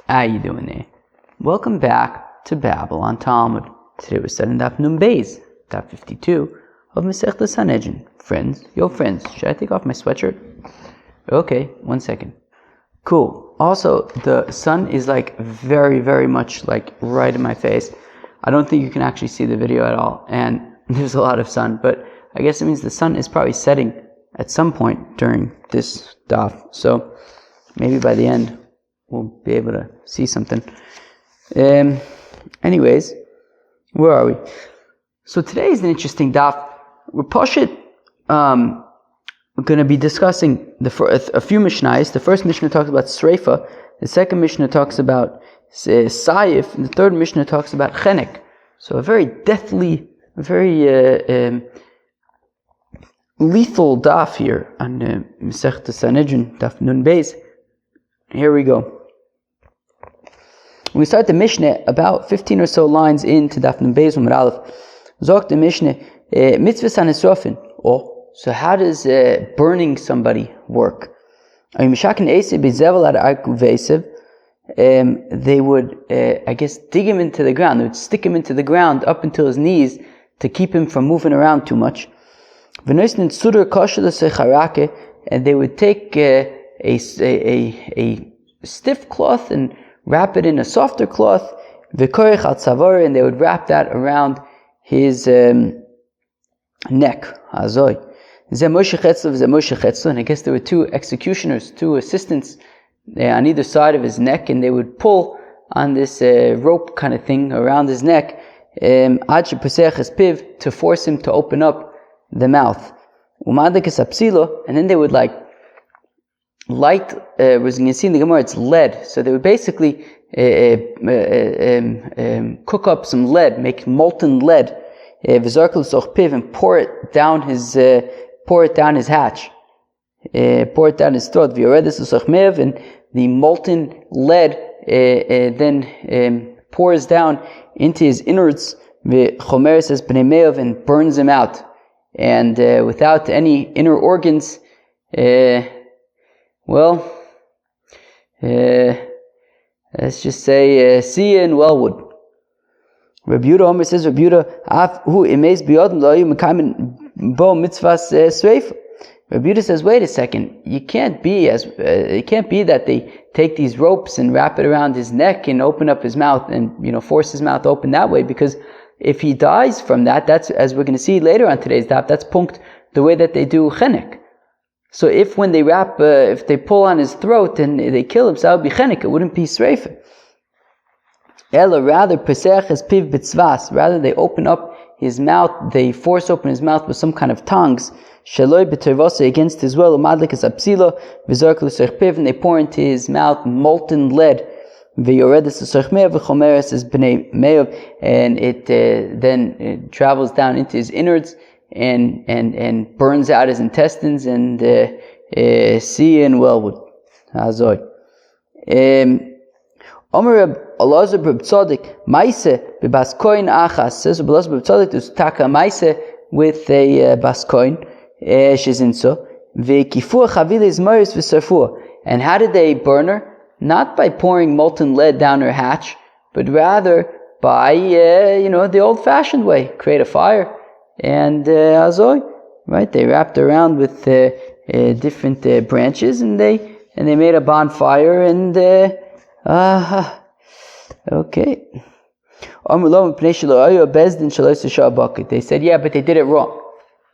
How you doing there? Welcome back to Babylon Talmud. Today we're studying Daf Nun Beis, Daf 52 of Masechta Sanhedrin. Friends, should I take off my sweatshirt? Okay, 1 second. Cool. Also, the sun is like very, very much like right in my face. I don't think you can actually see the video at all, and there's a lot of sun, but I guess it means the sun is probably setting at some point during this daf. So maybe by the end we'll be able to see something. Anyways, where are we? So today is an interesting daf. We're going to be discussing a few mishnayos. The first mishnah talks about sreifa. The second mishnah talks about sayif. And the third mishnah talks about chenek. So a very deathly, very lethal daf here on Masechta Sanhedrin, Daf Nun Beis. Here we go. We start the Mishnah about 15 or so lines into Daf Nun Beis Amud Aleph. Zok the Mishnah, mitzvah hanisrofin. Oh, so how does burning somebody work? They would, I guess, dig him into the ground. They would stick him into the ground up until his knees to keep him from moving around too much. And they would take a stiff cloth and wrap it in a softer cloth, and they would wrap that around his neck. And I guess there were two executioners, two assistants on either side of his neck, and they would pull on this rope kind of thing around his neck to force him to open up the mouth. And then they would light, was going to see in the Gemara, it's lead. So they would basically cook up some lead, make molten lead, and pour it down his hatch, pour it down his throat. And the molten lead then pours down into his innards, and burns him out. And without any inner organs, let's just say, see you in Wellwood. Rabbi Yehuda Omer says, Rabbi Yehuda, Rabbi Yehuda says, wait a second, it can't be that they take these ropes and wrap it around his neck and open up his mouth and, force his mouth open that way, because if he dies from that, that's, as we're going to see later on today's daf, that's punkt the way that they do chenek. So if when they if they pull on his throat and they kill him, so that would be chenek, it wouldn't be sreifa. Ella, rather, pesach is piv b'tzvas, rather they open up his mouth, they force open his mouth with some kind of tongs, shaloi b'tervose, against his will, umadlik is apsilo, v'zork l'sech piv, and they pour into his mouth molten lead, v'yoredis l'sech me'av, v'chomeres is b'nei me'av, and it then travels down into his innards, and burns out his intestines, and see in Wellwood. Hazoy. Omer Elazar b'Reb Tzadik, Maise b'Baskoin Achas, says Reb Elazar b'Reb Tzadik, there's taka Maise with a Baskoin, Shezinso, v'kifu chavilis moris v'sarfu. And how did they burn her? Not by pouring molten lead down her hatch, but rather by, the old-fashioned way, create a fire. And azoy, right? They wrapped around with different branches, and they made a bonfire. And okay. They said, yeah, but they did it wrong,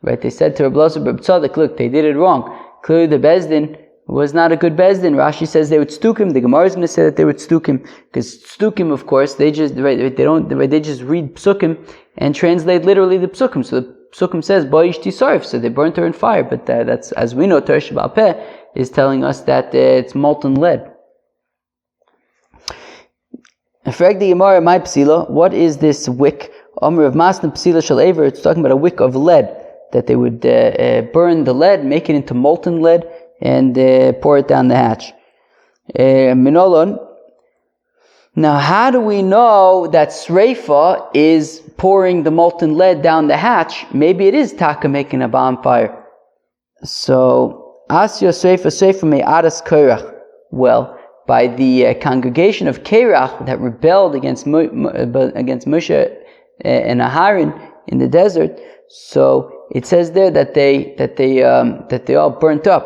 right? They said to Reb Elazar b'Reb Tzadik, look, they did it wrong. Clearly, the bezdin was not a good bezdin. Rashi says they would stuk him. The Gemara is going to say that they would stuk him, because stukim, of course, they just read psukim and translate literally the psukim. So the psukim says boish tisarif, so they burnt her in fire. But that's, as we know, Torah Sheba'al Peh is telling us that it's molten lead. Frag the Gemara, my psila, what is this wick? Omer of masna psila shel aver. It's talking about a wick of lead, that they would burn the lead, make it into molten lead, and pour it down the hatch. Minolon. Now, how do we know that sreifa is pouring the molten lead down the hatch? Maybe it is taka making a bonfire. So, asya sreifa me adas koirach. Well, by the congregation of Kerach that rebelled against Moshe and Aharon in the desert. So it says there that they all burnt up.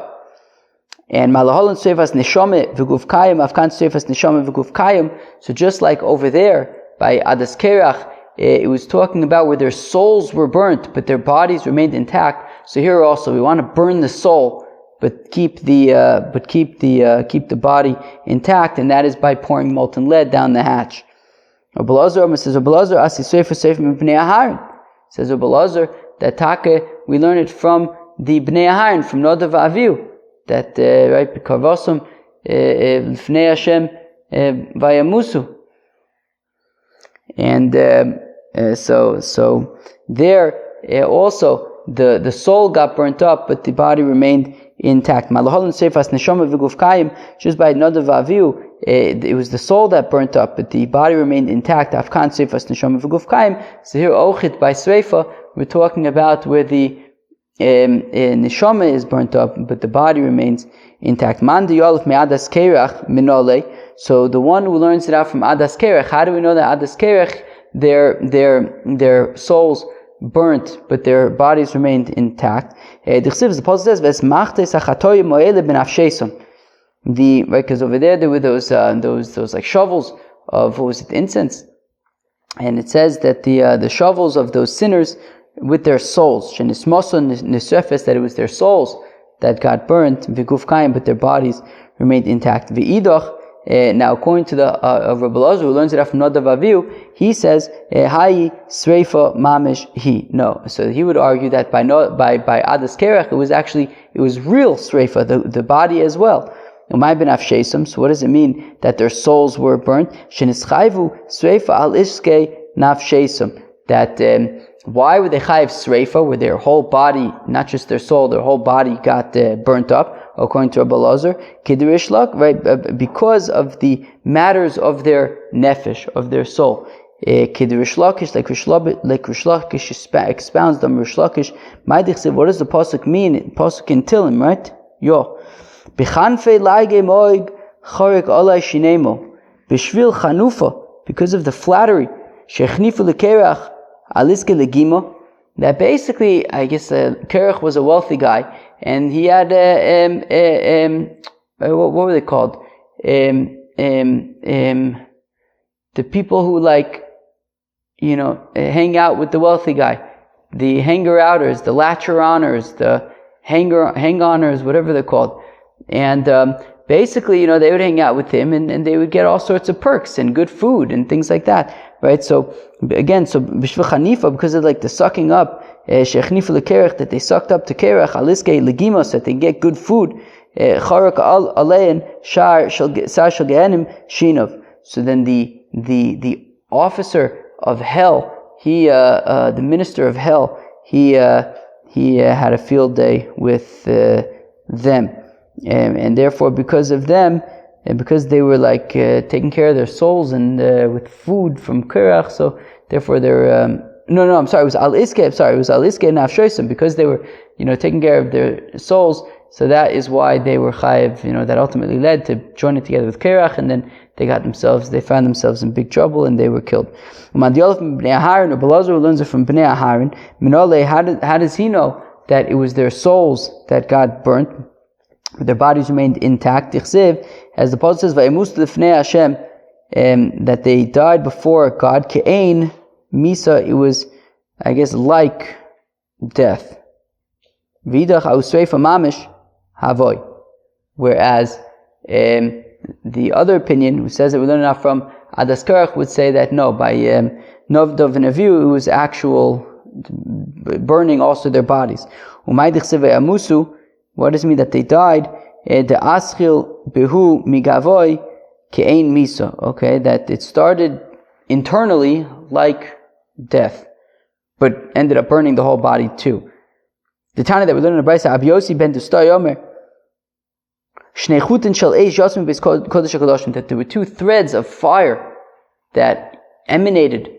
And Malaholon Seifas Neshome V'Guf Kayim Afkan Seifas Neshome V'Guf Kayim. So just like over there by Adas Kerach, it was talking about where their souls were burnt, but their bodies remained intact. So here also we want to burn the soul, but keep the body intact, and that is by pouring molten lead down the hatch. Rabbi Elazar says that Taka, we learn it from the Bnei Aharon, from Nadav Avihu, that right, Kavosum Lifnei Hashem Vayamusu, and so there also the soul got burnt up, but the body remained intact. Just by Nadav Avihu, it was the soul that burnt up, but the body remained intact. So here, Ochit by Sreifa, we're talking about where the neshama is burnt up, but the body remains intact. So the one who learns it out from Adas Kerach, how do we know that Adas Kerach, their souls burnt, but their bodies remained intact? The Apostle says, because over there were those like shovels of, what was it, incense, and it says that the shovels of those sinners with their souls, that it was their souls that got burnt, but their bodies remained intact. Now, according to the Rabbi Elazar, who learns it out from Nadav Avihu, he says, "Hayi sreifa mamish hi." No, so he would argue that by Adas Kerach, it was real sreifa, the body as well. So what does it mean that their souls were burnt? Shenischayvu sreifa al iske nafshesum. That why were they chayiv sreifa, where their whole body, not just their soul, their whole body got burnt up? According to Rabbi Elazar, Kiddush Lak, right, because of the matters of their nefesh, of their soul. Kiddush Lakish, like Rish Lakish expounds them. Rish Lakish, what does the pasuk mean? Pasuk in Tilim, right? Yo, B'chanfei laige moig charek alai shinemo b'shvil chanufa, because of the flattery shechnifu lekerach aliske legimo. That basically, I guess, Kerach was a wealthy guy, and he had what were they called? The people who hang out with the wealthy guy, the hanger-outers, the latcher-oners, the hang-oners, whatever they're called, and basically, they would hang out with him, and they would get all sorts of perks and good food and things like that, right? So again, b'shvil chanifa, because of the sucking up, shechnifa lekerach, that they sucked up to kerach, aliske legimos, that they get good food, charak alein shar shal gehenim shinov. So then the officer of hell, the minister of hell, he had a field day with them. And therefore, because of them, and because they were taking care of their souls and with food from Kerach, so therefore they're it was Al Iske. It was Al Iske Nafshosim, because they were taking care of their souls. So that is why they were chayiv. That ultimately led to joining together with Kerach, and then they found themselves in big trouble, and they were killed. Umadiyolf Bnei Aharon, or Belazar, who learns it from Bnei Aharon. Minole, how does he know that it was their souls that got burnt? Their bodies remained intact. Tichsev, as the Apostle says, "Vayemus lifnei Hashem," that they died before God. Ke'ein misa, it was, I guess, like death. Vidach ausreifa mamish havoy. Whereas the other opinion, who says that we learn enough from Adas Kerach, would say that no, by Novdov and Avihu, it was actual burning also their bodies. Umay dichsev amusu. What does it mean that they died? The aschil behu migavoy ke'ein misa. Okay, that it started internally like death, but ended up burning the whole body too. The Tana that we learn in the Brisa, Abi Yossi ben Dustay Yomer, Shnei chutin shel eish yosmi beis kodesh hakodashim, that there were two threads of fire that emanated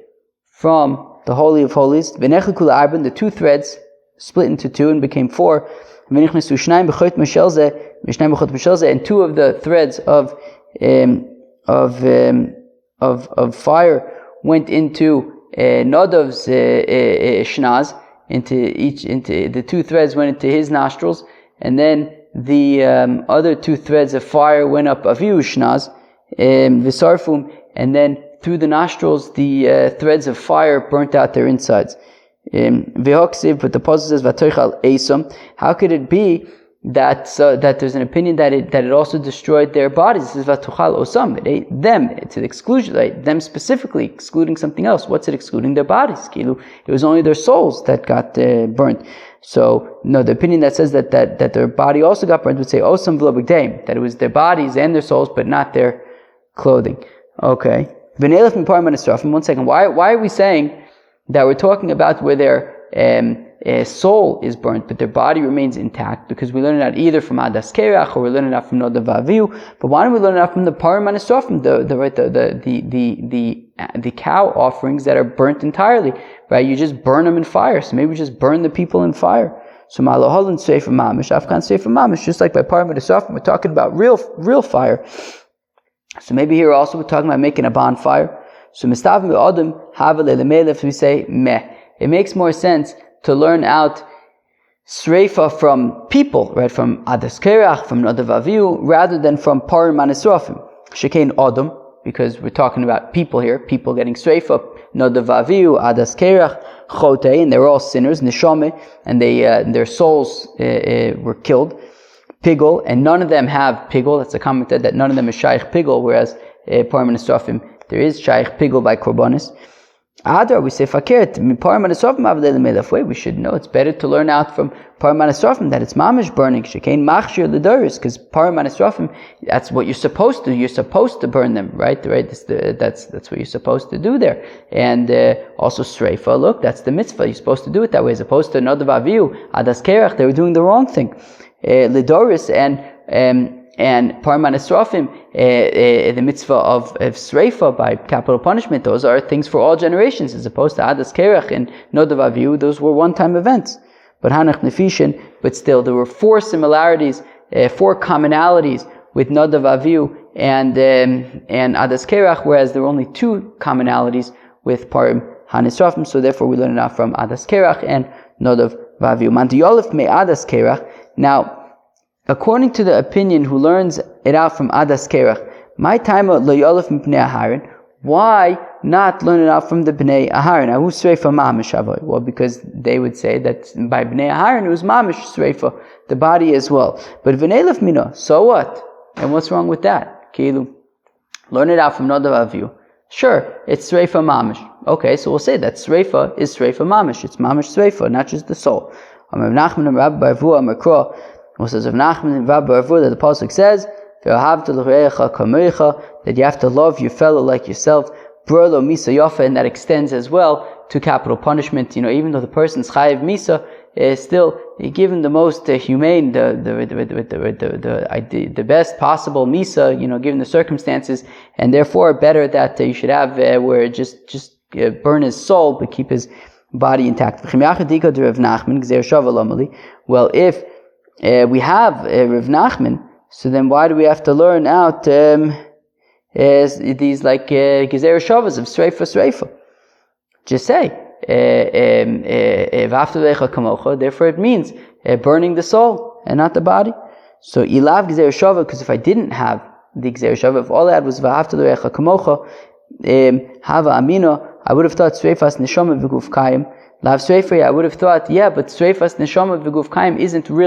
from the Holy of Holies. V'nechel kula arban, the two threads split into two and became four. And two of the threads of of fire went into Nadav's shnaz, into the two threads went into his nostrils, and then the other two threads of fire went up Avihu's shnaz, v'sarfum, and then through the nostrils the threads of fire burnt out their insides. V'hoksiv, but the pasuk says v'toichal esom. How could it be that there's an opinion that it also destroyed their bodies? It says v'tochal osam. It ate them to the exclusion, right? Them specifically, excluding something else. What's it excluding? Their bodies. It was only their souls that got burnt. So no, the opinion that says that their body also got burnt would say osam v'lo b'gdeim, that it was their bodies and their souls, but not their clothing. Okay. V'neilef miparim anisrafim. 1 second. Why are we saying that we're talking about where their soul is burnt, but their body remains intact? Because we learn it out either from Adas Kerach or we learn it out from Nodav Avihu. But why don't we learn it out from the Parim Anisrafim, the cow offerings that are burnt entirely? Right? You just burn them in fire. So maybe we just burn the people in fire. So Malaholin Sefer Mamish, Afghan Sefer Mamish, just like by Parim Anisrafim, we're talking about real fire. So maybe here also we're talking about making a bonfire. So mistavim be'adam havale lemelef, we say meh. It makes more sense to learn out sreifa from people, right? From Adas Kerach, from Nodav Avihu, rather than from Parim Anisrafim. Shekein adam, because we're talking about people here, people getting sreifa, Nodav Avihu, Adas Kerach, Chotei, and they're all sinners, Neshame, and their souls were killed. Pigol, and none of them have pigol. That's a commented that none of them is shaykh pigol, whereas Parim Anisrafim, there is shaykh pigol by korbanis. Adar, we say fakert, Parim Anisrafim avdei lemelef. Wait, we should know it's better to learn out from Parim Anisrafim that it's mamish burning. Shekein machshir l'doris, because Parim Anisrafim, that's what you're supposed to do. You're supposed to burn them, right? That's what you're supposed to do there. And also sreifa, look, that's the mitzvah. You're supposed to do it that way, as opposed to Nodav Avihu, Adas Kerach, they were doing the wrong thing. Lidoris and Parim Anisrafim, the mitzvah of sreifa by capital punishment, those are things for all generations, as opposed to Adas Kerach and Nodav Avihu, those were one-time events. But Hanach Nefishin, but still, there were 4 similarities, 4 commonalities with Nodav Avihu and Adas Kerach, whereas there were only 2 commonalities with Parim Hanisrafim, so therefore we learn it out from Adas Kerach and Nodav Avihu. Mantiyolef me Adas Kerach. Now, according to the opinion who learns it out from Adas Kerach, my time lo yolef m'bnei Aharon, why not learn it out from the Bnei Aharon? Ahu sreifa mamish avoy. Well, because they would say that by Bnei Aharon it was mamish sreifa, the body as well. But v'neilef mino, so what? And what's wrong with that? Kilu, learn it out from Nodav Avihu. Sure, it's sreifa mamish. Okay, so we'll say that sreifa is sreifa mamish. It's mamish sreifa, not just the soul. Amar Nachman and Rabbi Barvu Amar Kro. What says of Nachman and Rabbi Barvu that the pasuk says that you have to love your fellow like yourself. Brolo misa yafa, and that extends as well to capital punishment. Even though the person's chayiv misa, still you give him the most humane, the best possible misa. Given the circumstances, and therefore better that you should have where just burn his soul but keep his body intact. Well, if we have Rav Nachman, so then why do we have to learn out these like Gezer Shavas of Sreifa? Just say therefore it means burning the soul and not the body. So ilav Gezer Shava, because if I didn't have the Gezer Shava, if all I had was V'ahavta l'recha kamocha, hava amino, I would have thought Sreifas Neshama V'guf Kayim. Lav Sreifa, I would have thought, but Sreifas Neshama V'guf Kayim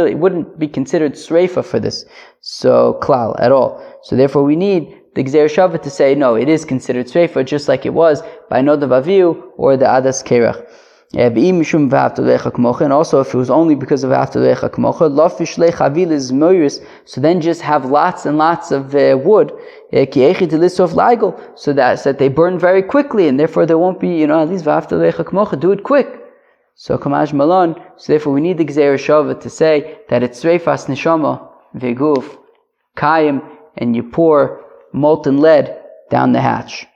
it wouldn't be considered Sreifa for this. So, klal, at all. So therefore we need the Gzer Shava to say, no, it is considered Sreifa, just like it was by Nodav Avihu or the Adas Kerach. And also if it was only because of V'ahavta l'recha, so then just have lots and lots of wood, so that they burn very quickly, and therefore there won't be, at least V'ahavta l'recha, do it quick. So Kamaj Malon, so therefore we need the Gzer Shava to say that it's Sreifas Neshama V'guf Kayim, and you pour molten lead down the hatch.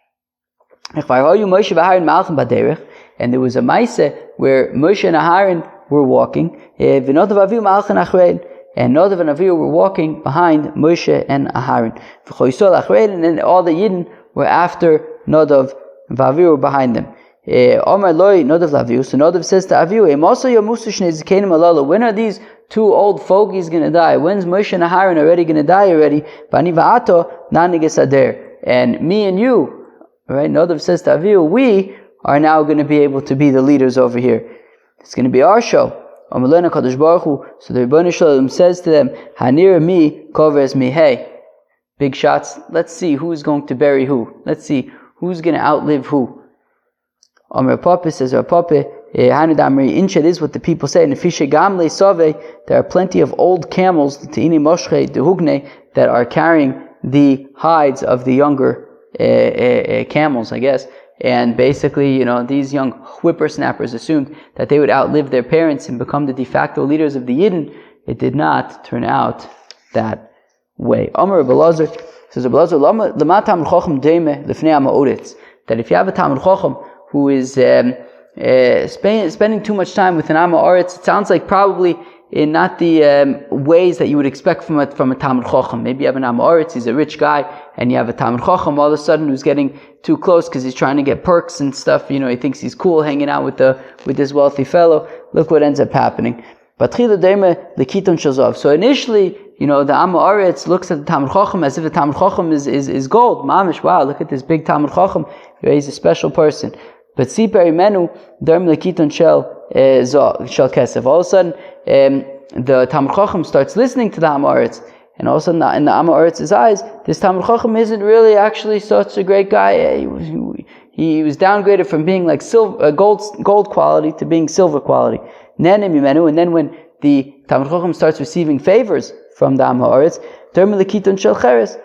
And there was a Maise where Moshe and Aharon were walking, and and Nadav and Avihu were walking behind Moshe and Aharon. And then all the Yidden were after Nadav and Avihu were behind them. Omar loy Nadav Lavihu. So Nadav says to Avihu, when are these two old fogies going to die? When's Moshe and Aharon already going to die already? And me and you, right? Nadav says to Avihu, we are now going to be able to be the leaders over here. It's going to be our show. So the Rebbeinu Shalom says to them, Hanir mi covers me. Hey, big shots. Let's see who's going to bury who. Let's see who's going to outlive who. Amr Papa says, Papa, Incha is what the people say. There are plenty of old camels that are carrying the hides of the younger camels, I guess. And basically, these young whippersnappers assumed that they would outlive their parents and become the de facto leaders of the Yidden. It did not turn out that way. Amr Belazar says, that if you have a Talmud Chacham who is spending too much time with an Amma Oretz, it sounds like probably in not the ways that you would expect from a Talmud Chacham. Maybe you have an Amma Oretz, he's a rich guy, and you have a Talmud Chacham all of a sudden who's getting too close because he's trying to get perks and stuff. He thinks he's cool hanging out with this wealthy fellow. Look what ends up happening. So initially, the Amma Oretz looks at the Talmud Chacham as if the Talmud Chacham is gold. Mamish, wow, look at this big Talmud Chacham. He's a special person. But see perimenu derm lekiton shel kesef. All of a sudden, the Talmud Chacham starts listening to the Amma Oretz, and all of a sudden, in the Amma Oretz's eyes, this Talmud Chacham isn't really actually such a great guy. He was downgraded from being like gold quality to being silver quality. And then when the Talmud Chacham starts receiving favors from the Amma Oretz, derm lekiton shel cheres.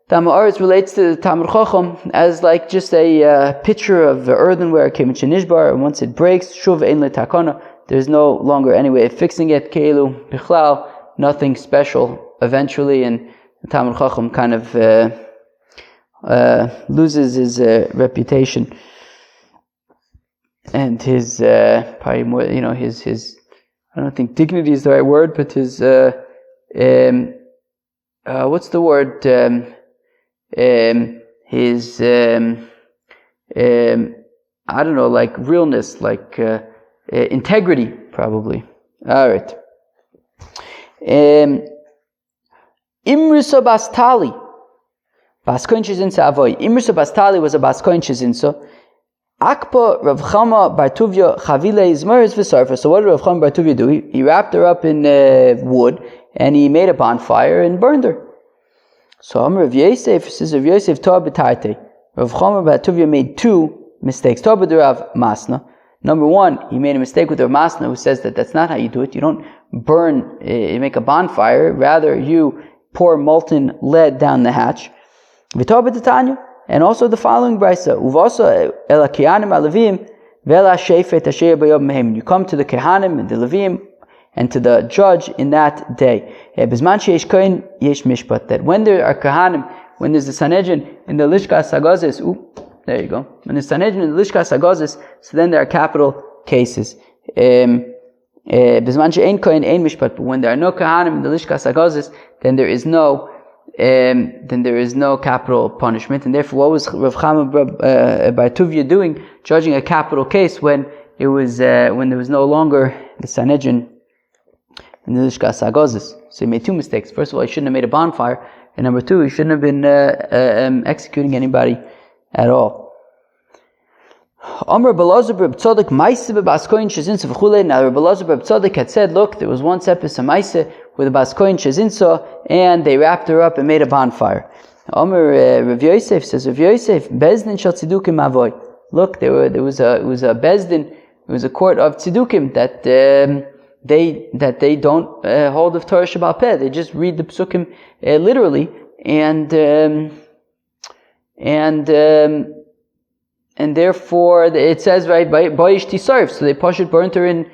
The Amma Oretz relates to the Talmud Chacham as like just a pitcher of earthenware, and once it breaks, shuv ein letakana, there's no longer any way of fixing it, keilu bichlal, nothing special eventually, and the Talmud Chacham kind of loses his reputation and his probably more, his I don't think dignity is the right word, but his what's the word? His I don't know, like realness, like integrity, probably. All right. Imrusa Bastali, Baskoinches Insa Avoy. Imrusa Bastali was a Baskoinches Insa. Akpa Rav Chama Bartuvia Chavile Izmaris V'Sarfa. So what did Rav Chama Bartuvia do? He wrapped her up in wood and he made a bonfire and burned her. So Amr Rav Yosef says, Rav Yosef Torah B'Tarte. Rav Chama Bartuvia made two mistakes. Torah B'Rav Masna. Number one, he made a mistake with Rav Masna, who says that that's not how you do it. You don't burn, you make a bonfire. Rather, you pour molten lead down the hatch. V'Torah B'Tanya. And also the following brisa, Uvasa el Kehanim Alevim vela Shefet Asher B'Yom Mehem. You come to the Kehanim and the Levim and to the judge in that day. Bizman sheyesh kohen yesh mishpat. That when there are Kehanim, when there's the Sanhedrin in the Lishkas Hagazis, there you go. When there's Sanhedrin in the Lishkas Hagazis, so then there are capital cases. Bizman she'ein kohen ein mishpat. But when there are no Kehanim in the Lishkas Hagazis, then there is no capital punishment, and therefore, what was Rav Chama Bartuvia doing, judging a capital case when there was no longer the Sanhedrin and the Lishkas Hagazis? So he made two mistakes. First of all, he shouldn't have made a bonfire, and number two, he shouldn't have been executing anybody at all. Amr Belazar B'Reb Tzadok Maaseh B'Baskoin Shezinsa V'Chulei. Now Reb Belazar B'Reb Tzadok had said, look, there was once episode Maaseh with a Baskoin Shezinsa, and they wrapped her up and made a bonfire. Amr Rav Yosef says, Rav Yosef Bezdin Shel Tzidukim Avoy. Look, it was a Bezdin, it was a court of Tzidukim that they don't hold of Torah Shabbat Peh. They just read the Psukim literally, and therefore it says, right, Bayish Tisarv, so they burnt her in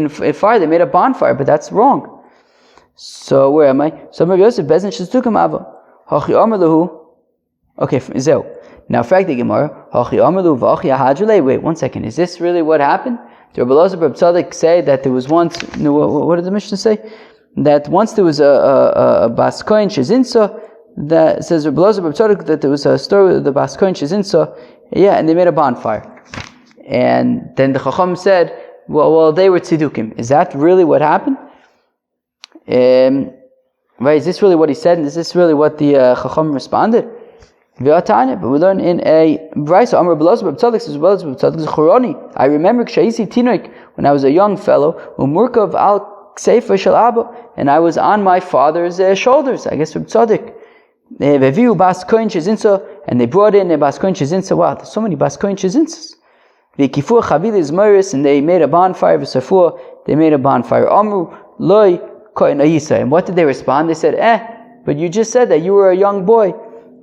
fire. They made a bonfire, but that's wrong. So where am I? So Rav Yosef Bezdin Sheztukam Ava Hachi Amalahu. Okay, Zeu. Now, fact the Gemara. Hachi Amalahu v'Hachi Ahadrulei. Wait 1 second. Is this really what happened? Did Rabbi Elazar B'Reb Tzadok say that there was once? What did the Mishnah say? that once there was a Bas Kohen Shezinsa, that says Rabbi Elazar Bar Tzadok, that there was a story of the Bas Kohen Shezinsa, and they made a bonfire. And then the Chacham said, well, they were Tzidukim. Is that really what happened? Right, is this really what he said? And is this really what the Chacham responded? But we learn in a Brisa, Amar Rabbi Elazar Bar Tzadok says, I remember when I was a young fellow, Umurkav al Kseifa Shel Abba, and I was on my father's shoulders, I guess Rabbi Tzadok. And they brought in a Bas Kohen Shezinsa. Wow, there's so many Bas Kohen Shezinsas. And they made a bonfire. They made a bonfire. Amru loy kohen ayisa. And what did they respond? They said, but you just said that you were a young boy.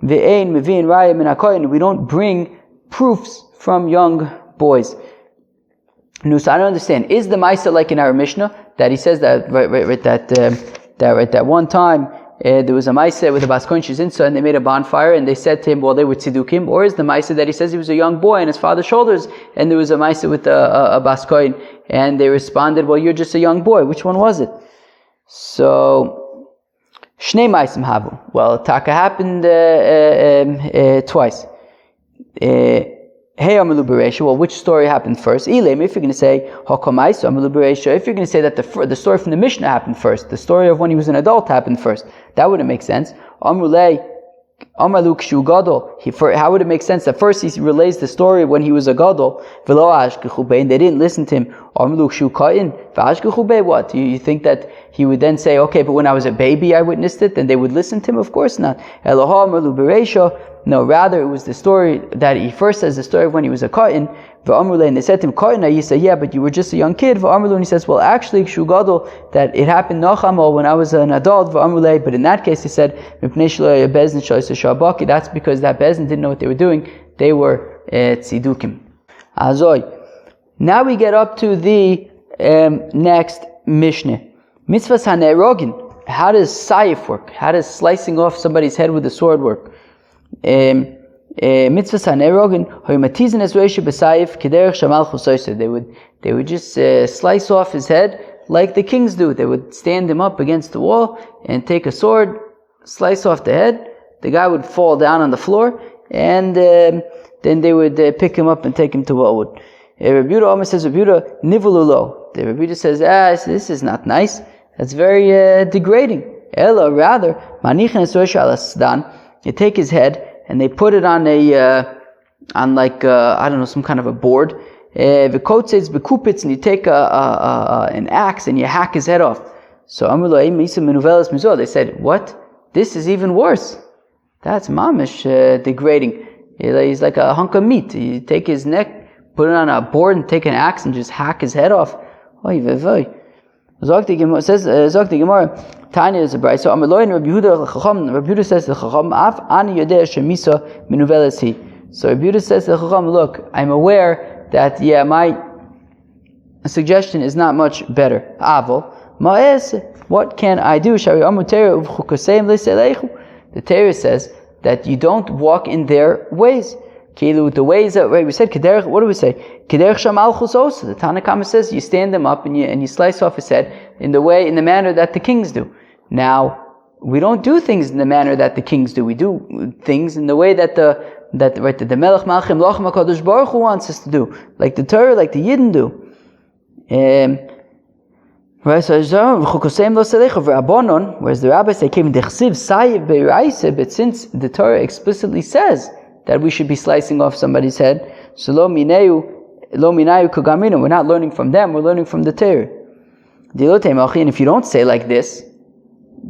Ve'ein mevin raya min hakohen. We don't bring proofs from young boys. No, so I don't understand. Is the Maisa like in our Mishnah that he says that that one time there was a Maisa with a Bas Kohen Shezinsa and they made a bonfire and they said to him, well, they were Tzidukim? Or is the Maisa that he says he was a young boy on his father's shoulders and there was a Maisa with a Bas Kohen and they responded, well, you're just a young boy. Which one was it? So, Shnei Maisim Havu. Well, Taka happened twice. Hey Amalu Bereisha. Well, which story happened first? Ilem, if you're going to say Hakamaisu Amalu Bereisha, if you're going to say that the story from the Mishnah happened first, the story of when he was an adult happened first, that wouldn't make sense. Amrulei Amalu Kshu Gadol. How would it make sense that first he relays the story when he was a Gadol? V'lo Ashkechu Bei, and they didn't listen to him. Amalu Kshu Kain v'Ashkechu Bei. What? You think that he would then say, okay, but when I was a baby I witnessed it, then they would listen to him? Of course not. Eloha Amalu Bereisha. No, rather it was the story that he first says, the story of when he was a Kain, and they said to him, Kain, you say, yeah, but you were just a young kid, and he says, well, actually, Kshugadol, that it happened Nochamo when I was an adult, but in that case he said, that's because that Bezdin didn't know what they were doing, they were Tzidukim. Azoy. Now we get up to the next Mishnah. Mitzvahs HaNe'erogin. How does Saif work? How does slicing off somebody's head with a sword work? Mitzvahs hanerogin hoymatizin es reisha b'sayif kederech shamal chusoyse. They would just slice off his head like the kings do. They would stand him up against the wall and take a sword, slice off the head. The guy would fall down on the floor, and then they would pick him up and take him to Wellwood. Rabbi Yehuda almost says, Rabbi Yehuda nivululo. The Rabbi Yehuda says, this is not nice. That's very degrading. Ella, rather, manichin es reisha al asdan. You take his head and they put it on some kind of a board. The coat says bekupitz, and you take an axe and you hack his head off. So they said, what? This is even worse. That's mamish degrading. He's like a hunk of meat. You take his neck, put it on a board, and take an axe and just hack his head off. Oy vey. Zog the Gemara, Tanya is a bride. So Rabbi Yehuda says to the Chacham, Af ani yodeh shemisa minuvelesi. So Rabbi Yehuda says to the Chacham, look, I'm aware that my suggestion is not much better. Avo, ma'es, what can I do? Shari amu Torah uvchukoseim leiselechu. The Torah says that you don't walk in their ways. The ways that we said, what do we say? The Tanna Kama says you stand them up and you slice off his head in the manner that the kings do. Now, we don't do things in the manner that the kings do. We do things in the way that the Melech Malchim Lochem HaKadosh Baruch Hu wants us to do, like the Torah, like the Yidden do. Whereas the rabbis say, but since the Torah explicitly says that we should be slicing off somebody's head, so lo minayu kagaminu. We're not learning from them, we're learning from the Torah. And if you don't say like this,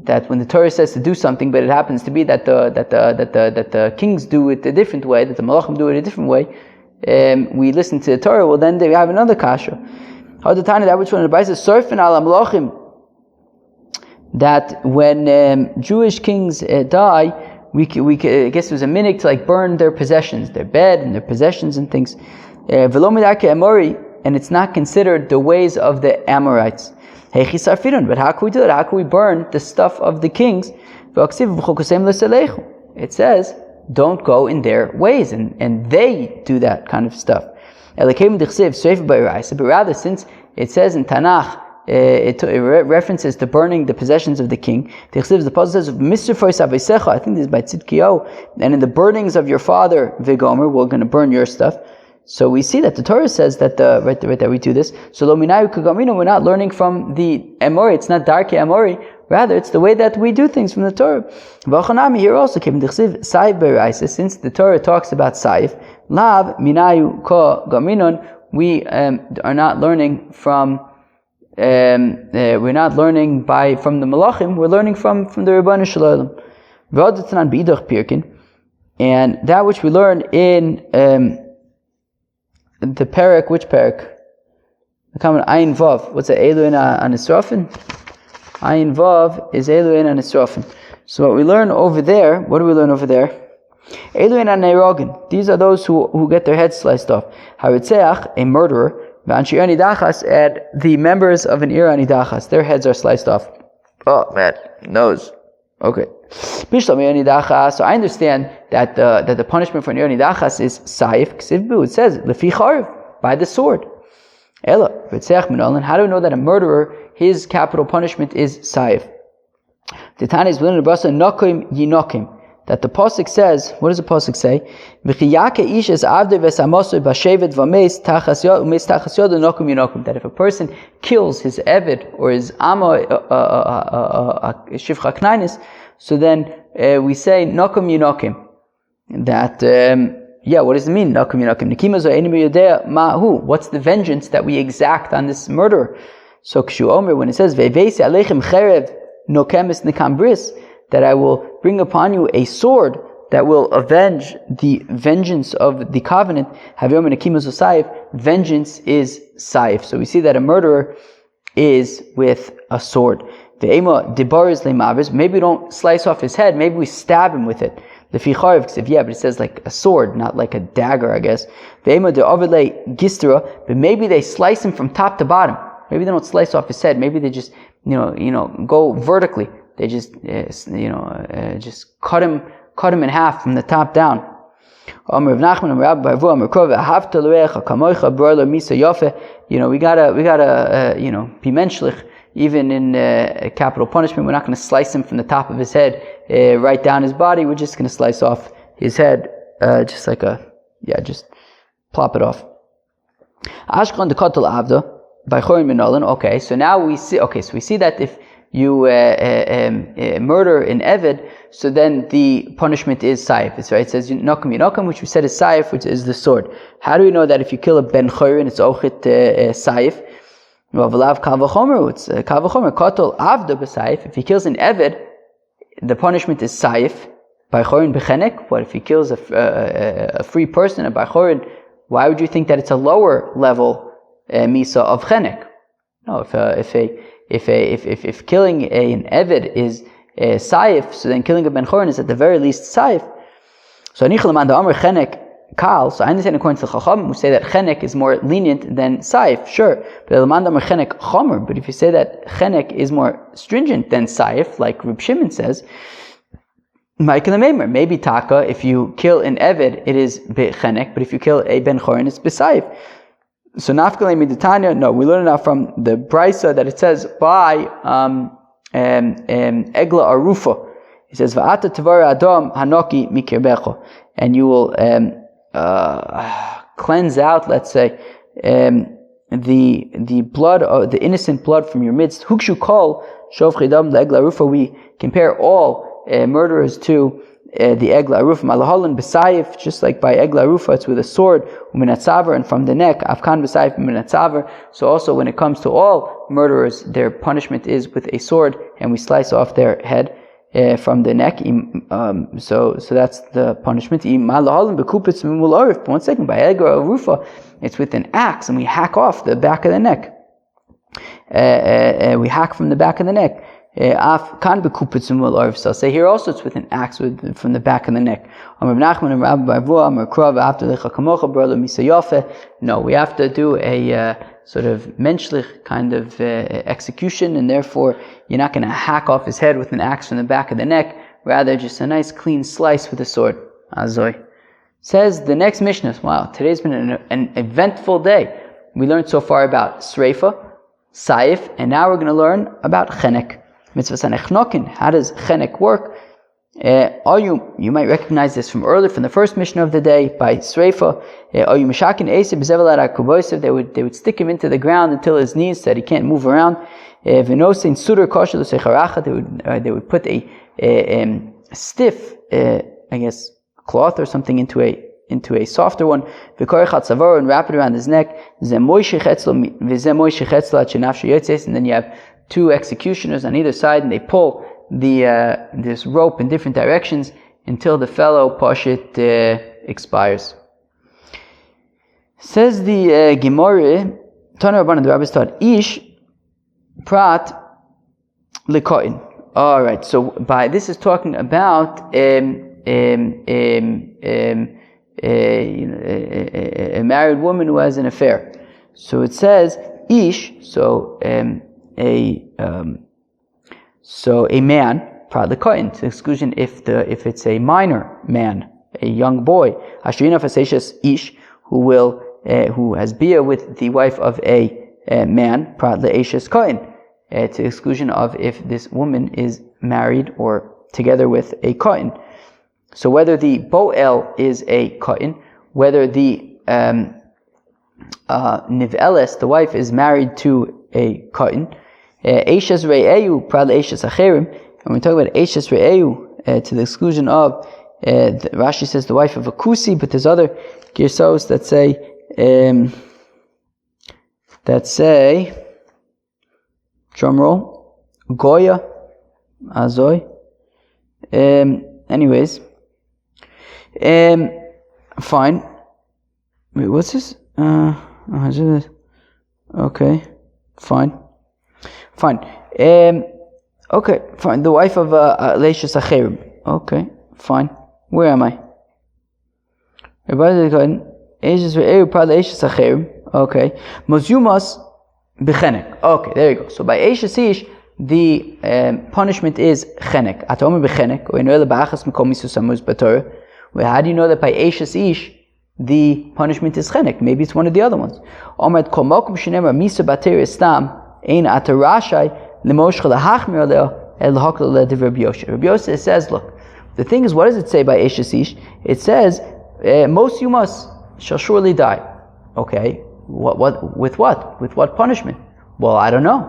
that when the Torah says to do something, but it happens to be that the kings do it a different way, that the malachim do it a different way, we listen to the Torah, well then they have another kasha. How the time that which one of the Bible says, surfing ala malachim, that when Jewish kings die, I guess it was a minute to burn their possessions, their bed and their possessions and things. And it's not considered the ways of the Amorites. But how can we do it? How can we burn the stuff of the kings? It says, don't go in their ways, and they do that kind of stuff. But rather, since it says in Tanakh it references to burning the possessions of the king. The Pasuk says, I think this is by Tzidkiyahu, and in the burnings of your father, Vigomer, we're going to burn your stuff. So we see that the Torah says that right that we do this. So Lominayu Kagamino, we're not learning from the Emori. It's not Darke Emori. Rather, it's the way that we do things from the Torah. V'achanami here also came Dichsiv Saif Be'Raisa. Since the Torah talks about Saif, Lav Minayu Kagaminon, we are not learning from. We're not learning from the Malachim. We're learning from the Rebbeinu Shalom. V'adatanan B'idach Pirkin, and that which we learn in the parak, which parak? The comment Ayin Vav. What's it? Eluin Anisrafin. Ayin Vav is Eluin Anisrafin. So what we learn over there. What do we learn over there? Eluin Aneirogin. These are those who get their heads sliced off. Haritzeach, a murderer. V'anshi Anidachas, and the members of an Ir Anidachas, their heads are sliced off. Oh man, nose. Okay. So I understand that the punishment for an Ir Anidachas is Saif. It says Lefi Charv, by the sword. Ela Ritzeach Minolan. How do we know that a murderer, his capital punishment is Saif? The Tanya is willing to brasa Nokim Yinokim. That the pasuk says, what does the pasuk say? That if a person kills his eved or his ama shivcha knainis, so then we say nokum yinokim. That what does it mean nokum yinokim? Mahu. What's the vengeance that we exact on this murderer? So kshu omer, when it says ve'veisi aleichem cherev nokemis nekam bris, that I will bring upon you a sword that will avenge the vengeance of the covenant. Vengeance is saif. So we see that a murderer is with a sword. Maybe we don't slice off his head, maybe we stab him with it. But it says like a sword, not like a dagger, I guess. But maybe they slice him from top to bottom. Maybe they don't slice off his head, maybe they just go vertically. They just just cut him in half from the top down. We gotta be menschlich even in capital punishment. We're not going to slice him from the top of his head right down his body. We're just going to slice off his head, just like just plop it off. Ashkan the katal avda by chorin minolan. Okay, so now we see. Okay, so we see that if you murder an eved, so then the punishment is saif. It's right. It says nokum yinokum, which we said is saif, which is the sword. How do we know that if you kill a ben chorin, it's ochit saif? Well, v'lav kavachomer, it's kavachomer katal avda b'saif. If he kills an eved, the punishment is saif. By chorin bechenek. What if he kills a free person? By chorin, why would you think that it's a lower level misa of chenek? No, if killing an eved is saif, so then killing a ben chorin is at the very least saif. So anichalaman da amar chenek kal. So I understand according to the Chacham, we say that chenek is more lenient than saif, sure. But alaman da amar chenek chomer. But if you say that chenek is more stringent than saif, like Reb Shimon says, maybe taka, if you kill an eved, it is chenek, but if you kill a ben chorin, it's besaif. So nafkalei miditanya, no, we learn now from the brisa that it says by egla arufa. It says va'ata tavara adam hanoki mikirbecho, and you will cleanse out, let's say, the blood, the innocent blood from your midst. Hukshu kol shofchei dam leegla arufa. We compare all murderers to the egla aruf malahalan b'sayif, just like by egla arufa, it's with a sword, uminatzaver, and from the neck, afkan b'sayif uminatzaver. So also when it comes to all murderers, their punishment is with a sword, and we slice off their head from the neck. So that's the punishment. Malahalan b'kupitz mimul. One second, by egla arufa, it's with an axe, and we hack off the back of the neck. We hack from the back of the neck. So say here also it's with an axe from the back of the neck. No, we have to do a sort of menschlich kind of execution, and therefore you're not going to hack off his head with an axe from the back of the neck, rather just a nice clean slice with a sword. Azoy. Says the next Mishnah. Wow, today's been an eventful day. We learned so far about Sreifa. Saif, and now we're going to learn about chenek. Mitzvah sanechnokin. How does chenek work? You might recognize this from earlier, from the first mission of the day, by Sreifa. They would stick him into the ground until his knees, so that he can't move around. They would put a stiff, cloth or something into a softer one, and wrap it around his neck. And then you have two executioners on either side, and they pull this rope in different directions until the fellow pashit expires. Says the Gemara, Tana Rabbanan, the rabbis taught, Ish prat likoin. All right, so this is talking about a married woman who has an affair. So it says Ish, so a man, prat likoin, to exclusion if it's a minor man, a young boy, Hashrina faseshes Ish, who has bia with the wife of a man, prat le'eshes kohen, to exclusion of if this woman is married or together with a kohen. So whether the boel is a kohen, whether the niv'eles, the wife, is married to a kohen, eshes re'eyu prat le'eshes acherim, and we talk about eshes re'eyu to the exclusion of Rashi says the wife of a kusi, but there's other girsos that say drumroll, goya, azoy. Anyways, fine. Wait, what's this? Okay, fine. Okay, fine. The wife of Leisha Sacherim. Okay, fine. Where am I? Okay. Mozumas b'chenek. Okay, there you go. So by Eishes Ish, the punishment is chenek. Atomer b'chenek. How do you know that by Eishes Ish the punishment is chenek? Maybe it's one of the other ones. Omad kol mokum shenemar misa bater istam ein atarashai lemoshcha lahachmir aleo el hakol lediv Rabbi Yoshe. Rabbi Yoshe says, look, the thing is, what does it say by Eishes Ish? It says most yumas shall surely die. Okay, with what? With what punishment? Well, I don't know.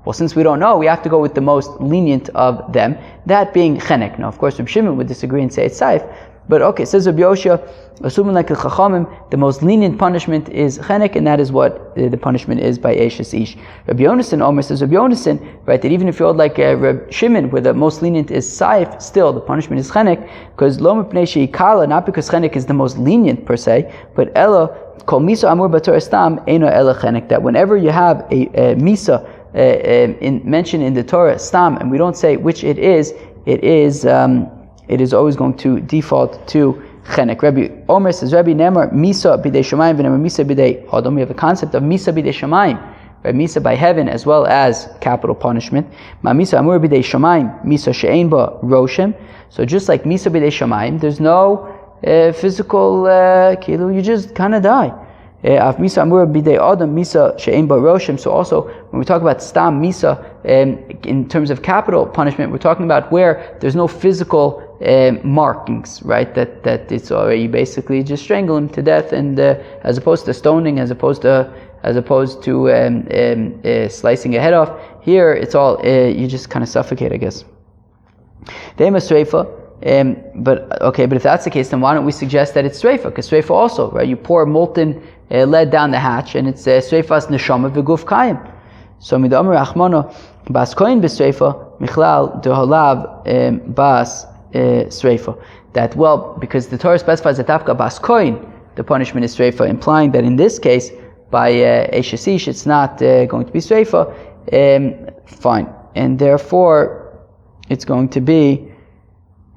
Well, since we don't know, we have to go with the most lenient of them, that being chenek. Now, of course, Reb Shimon would disagree and say it's saif, but okay, says Reb Yoshia, assuming like the chachamim, the most lenient punishment is chenek, and that is what the punishment is by Eishes Ish. Reb Yonasan Omer says, Reb Yonasan, right, that even if you hold like Reb Shimon, where the most lenient is saif, still the punishment is chenek, because lo mipnei sheikala, not because chenek is the most lenient per se, but ella kol misa amur b'torah stam eino ella chenek, that whenever you have a misa mentioned in the Torah stam, and we don't say which it is always going to default to chenek. Rabbi Omer says, Rabbi Nemar misa b'dei shamayim v'nemar misa b'dei hadam. We have a concept of misa b'dei shamayim, right? Misa by heaven as well as capital punishment. Ma misa amur b'dei shamayim misa she'ein ba roshem. So just like misa b'dei shamayim, there's no physical you just kind of die. Af misa amur b'dei adam misa she'ein ba roshem. So also when we talk about stam misa in terms of capital punishment, we're talking about where there's no physical markings, right? That it's already basically just strangle him to death, and as opposed to stoning, as opposed to slicing a head off. Here it's all you just kind of suffocate, I guess. They must streifa. But if that's the case, then why don't we suggest that it's streifa? Because streifa also, right? You pour molten lead down the hatch, and it's streifas neshama v'guf kayim. So midamer achmano bas koin b'streifa michlal deholav bas streifa. That, well, because the Torah specifies that dafka bas koin, the punishment is streifa, implying that in this case by Eishes Ish it's not going to be streifa. Fine, and therefore it's going to be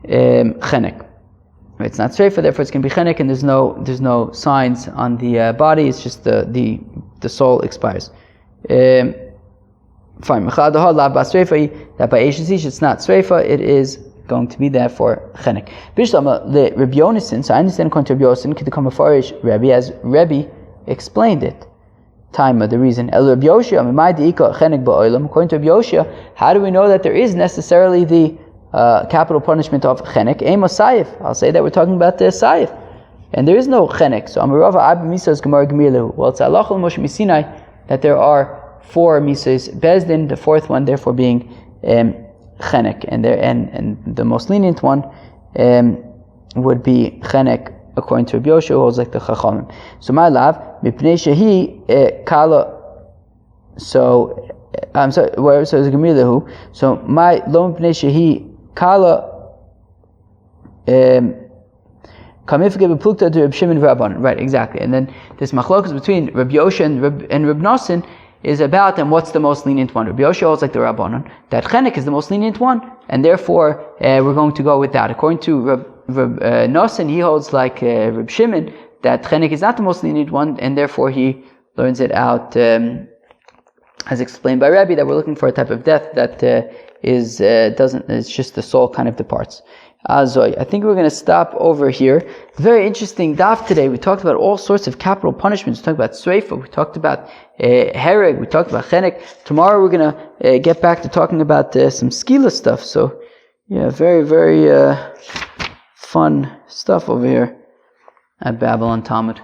chenek. It's not streifa, therefore it's going to be chenek, and there's no signs on the body. It's just the soul expires. Fine. That by Eishes Ish it's not streifa, it is going to be there for chenek. Bishlama le Rabbi Yonasan. So I understand according to Rabbi Yonasan, could come a farish Rebbe as Rebbe explained it. Taima, the reason. According to Rabbi Yoshia, how do we know that there is necessarily the capital punishment of chenek? I'll say that we're talking about the saif, and there is no chenek. So Amarava Abba Misas Gemara Gemilahu. Well, it's Alach al Moshe Misinai that there are 4 misas bezdin, the 4th one therefore being chenek, and the most lenient one would be chenek, according to Rabbi Yoshua, who holds like the Chachamim. So my love, mipnei shehi kala. So I'm sorry. Where so is Gemilahu? So my lo mipnei shehi kala. Kamifge beplukta to Reb Shimon v'Rabbanan. Right, exactly. And then this machlokas between Reb Yoshua and Reb Nosson is about, and what's the most lenient one? Reb Yoshua holds like the Rabbanan that chenek is the most lenient one, and therefore we're going to go with that. According to Reb Nosson, he holds like Reb Shimon that chenek is not the most lenient one, and therefore he learns it out as explained by Rabbi, that we're looking for a type of death that it's just the soul kind of departs. Azoy. I think we're going to stop over here. Very interesting daf today. We talked about all sorts of capital punishments. We talked about sreifa. We talked about hereg. We talked about chenek. Tomorrow we're going to get back to talking about some skila stuff. So, yeah, very, very fun stuff over here at Babylon Talmud.